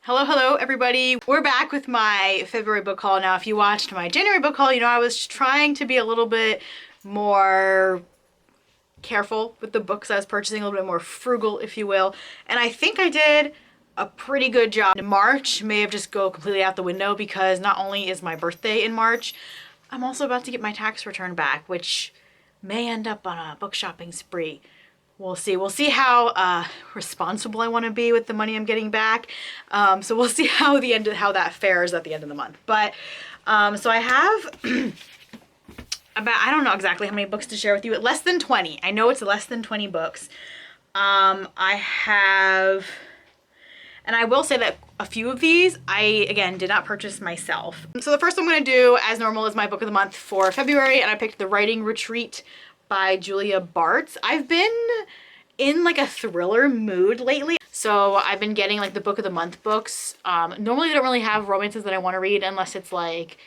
Hello everybody. We're back with my February book haul. Now, if you watched my January book haul, you know I was trying to be a little bit more careful with the books I was purchasing, a little bit more frugal, if you will. And I think I did a pretty good job. March may have just go completely out the window because not only is my birthday in March, I'm also about to get my tax return back, which may end up on a book shopping spree. We'll see. We'll see how responsible I want to be with the money I'm getting back. So we'll see how that fares at the end of the month. But so I have I don't know exactly how many books to share with you. Less than 20. I know it's less than 20 books. I have, and I will say that a few of these I again did not purchase myself. So the first one I'm going to do, as normal, is my book of the month for February, and I picked The Writing Retreat by Julia Bartz. I've been in like a thriller mood lately, so I've been getting like the book of the month books. Normally I don't really have romances that I want to read unless it's like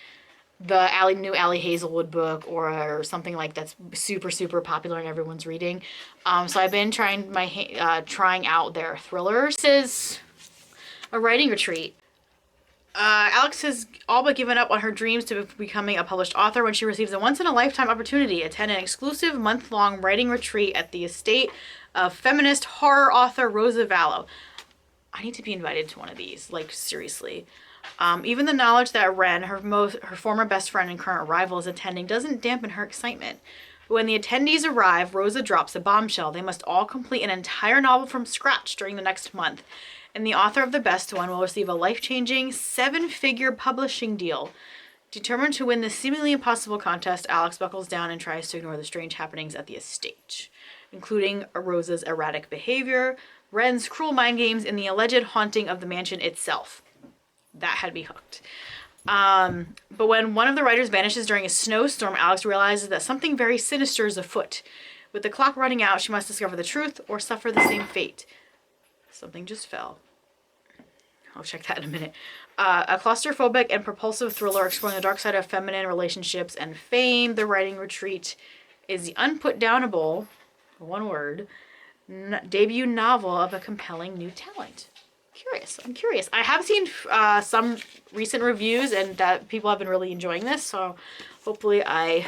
the new Allie Hazelwood book or something like that's super popular and everyone's reading. So I've been trying out their thrillers. This is A Writing Retreat. Alex has all but given up on her dreams to becoming a published author when she receives a once-in-a-lifetime opportunity to attend an exclusive month-long writing retreat at the estate of feminist horror author Rosa Vallow. I need to be invited to one of these, like seriously. Even the knowledge that Ren, her former best friend and current rival, is attending doesn't dampen her excitement. But when the attendees arrive, Rosa drops a bombshell. They must all complete an entire novel from scratch during the next month, and the author of the best one will receive a life-changing 7-figure publishing deal. Determined to win this seemingly impossible contest, Alex buckles down and tries to ignore the strange happenings at the estate, including Rosa's erratic behavior, Ren's cruel mind games, and the alleged haunting of the mansion itself. That had me hooked. But when one of the writers vanishes during a snowstorm, Alex realizes that something very sinister is afoot. With the clock running out, she must discover the truth or suffer the same fate. Something just fell. I'll check that in a minute. A claustrophobic and propulsive thriller exploring the dark side of feminine relationships and fame. The Writing Retreat is the unputdownable, one word, debut novel of a compelling new talent. I'm curious. I have seen some recent reviews and that people have been really enjoying this, so hopefully I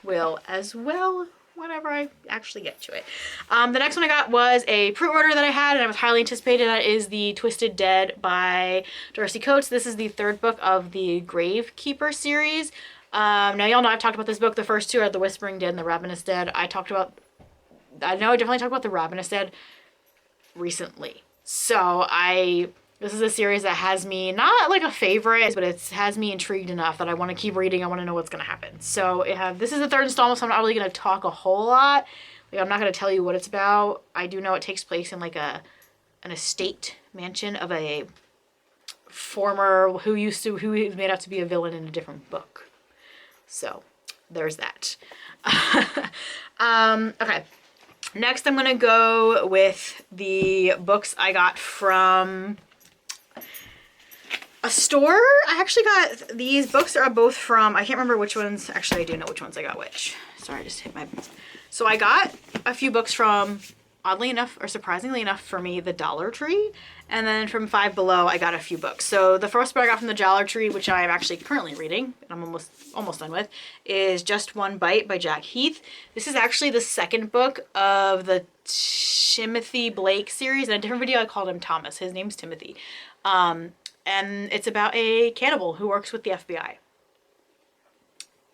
will as well whenever I actually get to it. The next one I got was a pre-order that I had and I was highly anticipated. That is The Twisted Dead by Darcy Coates. This is the third book of the Gravekeeper series. Now y'all know I've talked about this book. The first two are The Whispering Dead and The Ravenous Dead. I definitely talked about The Ravenous Dead recently. So this is a series that has me, not like a favorite, but it has me intrigued enough that I want to keep reading. I want to know what's going to happen. So this is the third installment, so I'm not really going to talk a whole lot. Like, I'm not going to tell you what it's about. I do know it takes place in like an estate mansion of a former who is made out to be a villain in a different book. So there's that. Okay. Next, I'm going to go with the books I got from a store. I actually got these books are both from, I can't remember which ones. Actually, I do know which ones I got which. Sorry, I just hit my... So I got a few books from, oddly enough, or surprisingly enough for me, the Dollar Tree. And then from Five Below, I got a few books. So the first book I got from the Dollar Tree, which I am actually currently reading, and I'm almost done with, is Just One Bite by Jack Heath. This is actually the second book of the Timothy Blake series. In a different video, I called him Thomas. His name's Timothy. And it's about a cannibal who works with the FBI.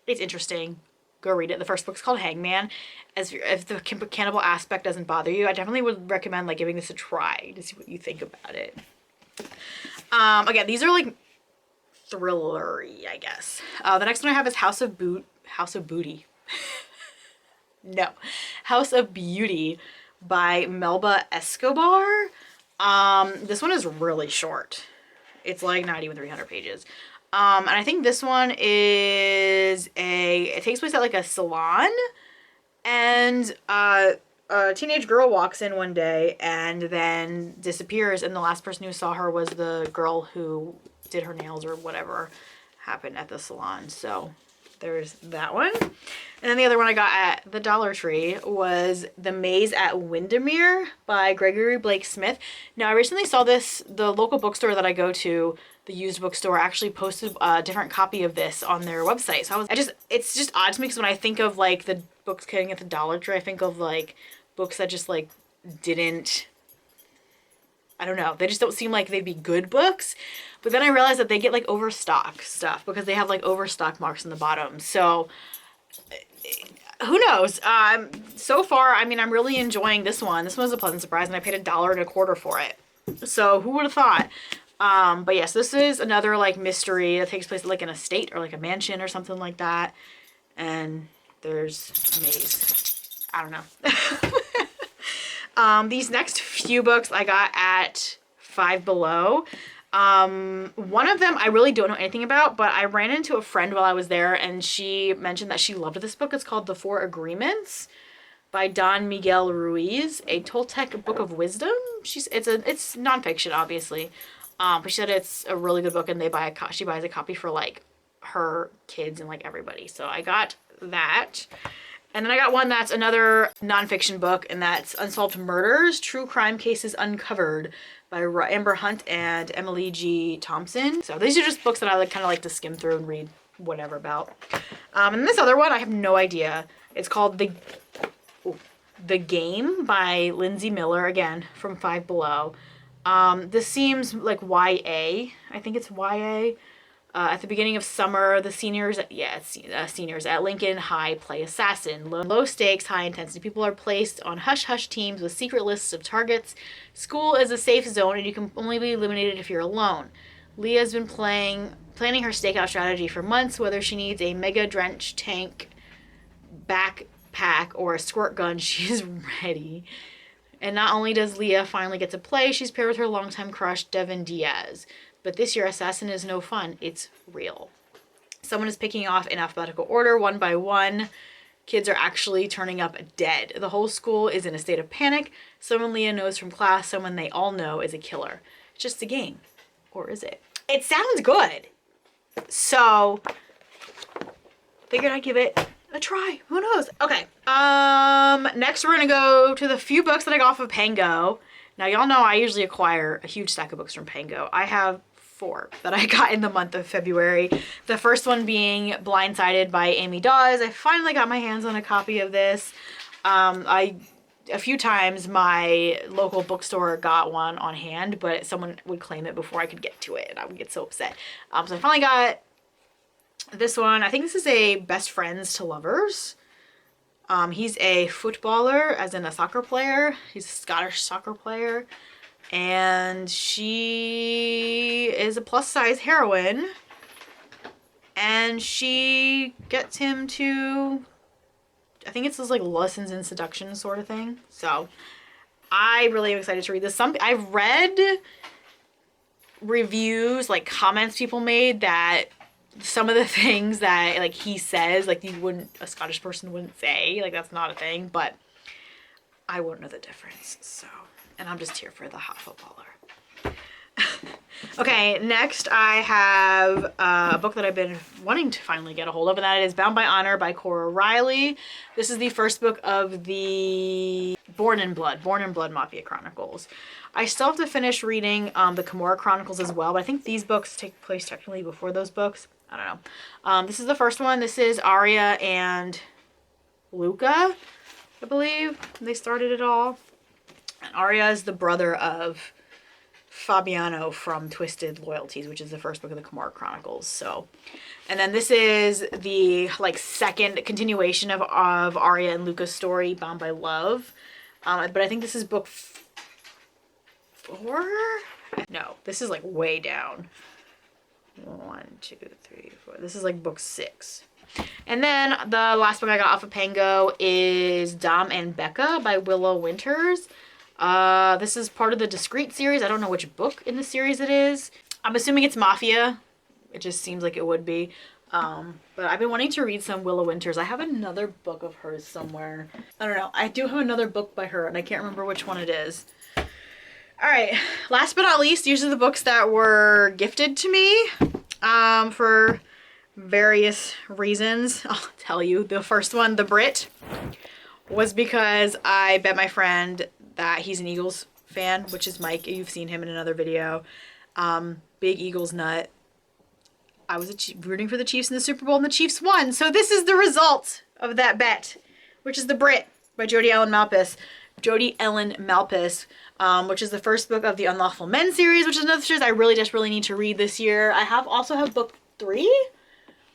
It's interesting. Go read it. The first book's called Hangman. If the cannibal aspect doesn't bother you, I definitely would recommend like giving this a try to see what you think about it. Again, these are like thrillery, I guess. The next one I have is House of Booty. No. House of Beauty by Melba Escobar. This one is really short. It's like not even 300 pages. And I think this one it takes place at like a salon, and a teenage girl walks in one day and then disappears, and the last person who saw her was the girl who did her nails or whatever happened at the salon. So there's that one. And then the other one I got at the Dollar Tree was The Maze at Windermere by Gregory Blake Smith. Now, I recently saw this, the local bookstore that I go to, the used bookstore, actually posted a different copy of this on their website. So it's just odd to me because when I think of like the books getting at the Dollar Tree, I think of like books that just like didn't, I don't know, they just don't seem like they'd be good books. But then I realized that they get like overstock stuff because they have like overstock marks in the bottom. So who knows? So far, I mean, I'm really enjoying this one. This one was a pleasant surprise, and I paid $1.25 for it. So who would have thought? But yes, this is another like mystery that takes place like in a state or like a mansion or something like that. And there's a maze. I don't know. These next few books I got at Five Below. One of them I really don't know anything about, but I ran into a friend while I was there and she mentioned that she loved this book. It's called The Four Agreements by Don Miguel Ruiz, a Toltec book of wisdom. It's nonfiction, obviously. But she said it's a really good book and she buys a copy for like her kids and like everybody. So I got that. And then I got one that's another nonfiction book, and that's Unsolved Murders, True Crime Cases Uncovered by Amber Hunt and Emily G. Thompson. So these are just books that I kind of like to skim through and read whatever about. And this other one, I have no idea. It's called The Game by Lindsay Miller, again, from Five Below. This seems like YA. I think it's YA. At the beginning of summer, the seniors at Lincoln High play assassin. Low stakes, high intensity. People are placed on hush-hush teams with secret lists of targets. School is a safe zone, and you can only be eliminated if you're alone. Leah's been planning her stakeout strategy for months, whether she needs a mega drench tank, backpack, or a squirt gun, she's ready. And not only does Leah finally get to play, she's paired with her longtime crush, Devin Diaz. But this year, Assassin is no fun. It's real. Someone is picking off in alphabetical order, one by one. Kids are actually turning up dead. The whole school is in a state of panic. Someone Leah knows from class, someone they all know is a killer. It's just a game. Or is it? It sounds good. So, figured I'd give it a try. Who knows? Okay. Next we're gonna go to the few books that I got off of Pango. Now, y'all know I usually acquire a huge stack of books from Pango. I have 4 that I got in the month of February. The first one being Blindsided by Amy Dawes. I finally got my hands on a copy of this. A few times my local bookstore got one on hand, but someone would claim it before I could get to it, and I would get so upset. So I finally got this one. I think this is a Best Friends to Lovers. He's a footballer, as in a soccer player. He's a Scottish soccer player. And she is a plus-size heroine. And she gets him to, I think it's those like lessons in seduction sort of thing. So I really am excited to read this. I've read reviews, like comments people made that some of the things that like he says, like a Scottish person wouldn't say, like that's not a thing, but I wouldn't know the difference. So, and I'm just here for the hot footballer. Okay, next I have a book that I've been wanting to finally get a hold of, and that is Bound by Honor by Cora Riley. This is the first book of the Born in Blood Mafia Chronicles. I still have to finish reading the Kimura Chronicles as well, but I think these books take place technically before those books. I don't know. This is the first one. This is Arya and Luca, I believe. They started it all. And Arya is the brother of Fabiano from Twisted Loyalties, which is the first book of the Kimura Chronicles. So, and then this is the like second continuation of Arya and Luca's story, Bound by Love. But I think this is book 4? No, this is like way down. 1, 2, 3, 4. This is like book 6. And then the last book I got off of Pango is Dom and Becca by Willow Winters. This is part of the Discreet series. I don't know which book in the series it is. I'm assuming it's Mafia. It just seems like it would be. But I've been wanting to read some Willow Winters. I have another book of hers somewhere. I don't know. I do have another book by her, and I can't remember which one it is. Alright, last but not least, these are the books that were gifted to me for various reasons. I'll tell you. The first one, the Brit, was because I bet my friend that he's an Eagles fan, which is Mike. You've seen him in another video. Big Eagles nut. I was rooting for the Chiefs in the Super Bowl, and the Chiefs won. So this is the result of that bet, which is The Brit by Jodi Ellen Malpass. Jodi Ellen Malpass, which is the first book of the Unlawful Men series, which is another series I really desperately need to read this year. I also have book 3,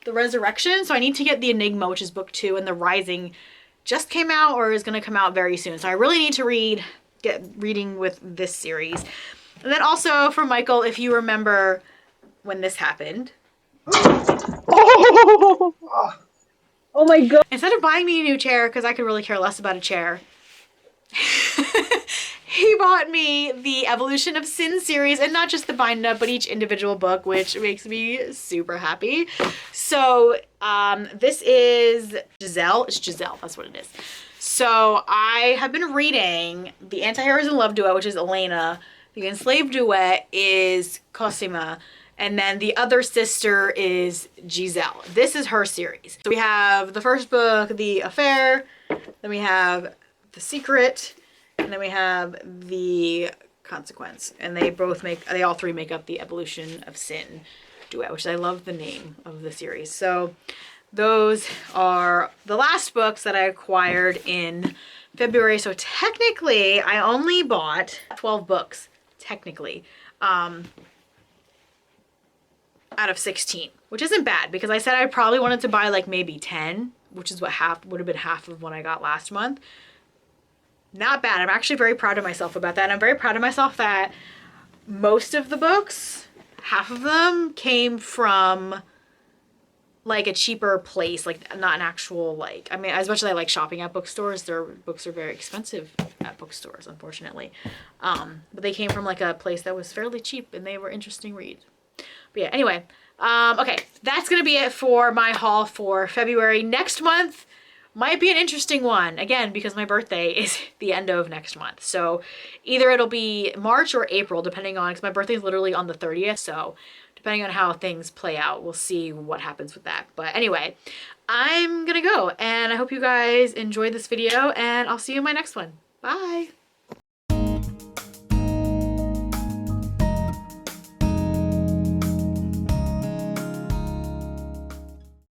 The Resurrection. So I need to get The Enigma, which is book 2, and The Rising just came out or is going to come out very soon. So I really need to get reading with this series. And then also for Michael, if you remember when this happened. Oh my god. Instead of buying me a new chair, because I could really care less about a chair, he bought me the Evolution of Sin series, and not just the bind up, but each individual book, which makes me super happy. So this is Giselle. It's Giselle, that's what it is. So I have been reading the Anti-Heroes in Love duet, which is Elena. The Enslaved duet is Cosima. And then the other sister is Giselle. This is her series. So we have the first book, The Affair. Then we have The Secret. And then we have The Consequence. And they all three make up the Evolution of Sin duet, which I love the name of the series. So those are the last books that I acquired in February. So technically, I only bought 12 books, technically. Out of 16, which isn't bad because I said I probably wanted to buy like maybe 10, which is what would have been half of what I got last month. Not bad. I'm actually very proud of myself about that. And I'm very proud of myself that most of the books, half of them, came from like a cheaper place, like not an actual like, I mean, as much as I like shopping at bookstores, their books are very expensive at bookstores, unfortunately. But they came from like a place that was fairly cheap and they were interesting reads. But yeah, anyway, okay, that's going to be it for my haul for February. Next month might be an interesting one, again, because my birthday is the end of next month. So either it'll be March or April, depending on, because my birthday is literally on the 30th. So depending on how things play out, we'll see what happens with that. But anyway, I'm going to go, and I hope you guys enjoyed this video, and I'll see you in my next one. Bye!